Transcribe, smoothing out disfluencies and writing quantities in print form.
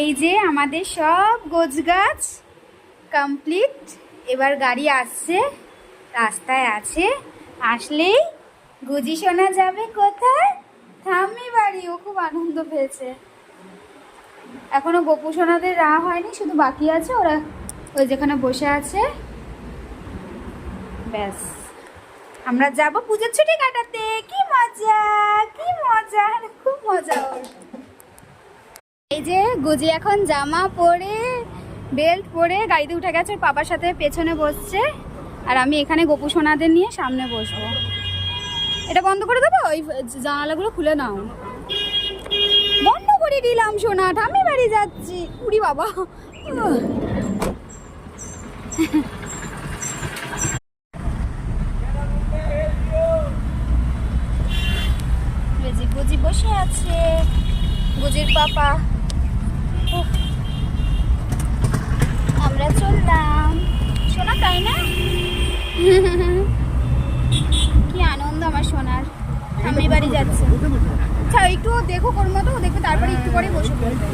এই যে আমাদের সব গোছগাছ কমপ্লিট। এবার গাড়ি আসছে, রাস্তায় আছে, আসলেই গুজি শোনা যাবে কোথায়? ঠাম্মি বাড়ি। ও খুব আনন্দ পেয়েছে। এখনো গোপু সোনাদের রা হয়নি, শুধু বাকি আছে। ওরা ওই যেখানে বসে আছে। ব্যাস, আমরা যাব পুজোর ছুটি কাটাতে। কি মজা, কি মজা, খুব মজা ওর। এই যে গুজি এখন জামা পরে বেল্ট পরে গাড়িতে উঠে গেছে, ওর বাবার সাথে পেছনে বসছে। আর আমি এখানে গোপু সোনাদের নিয়ে সামনে বসবো। এটা বন্ধ করে দেবো, ওই জানালাগুলো খুলে নাও। বন্ধ করে দিলাম সোনা, ঠাম্মি বাড়ি যাচ্ছি। উড়ি বাবা। গুজি বসে আছে, গুজির পাপা। আমরা চললাম সোনা, তাই না? কি আনন্দ আমার সোনার, ঠাম্মি বাড়ি যাচ্ছে। আচ্ছা একটু দেখো কোন মতো দেখবে, তারপরে একটু পরে বসে পড়বে।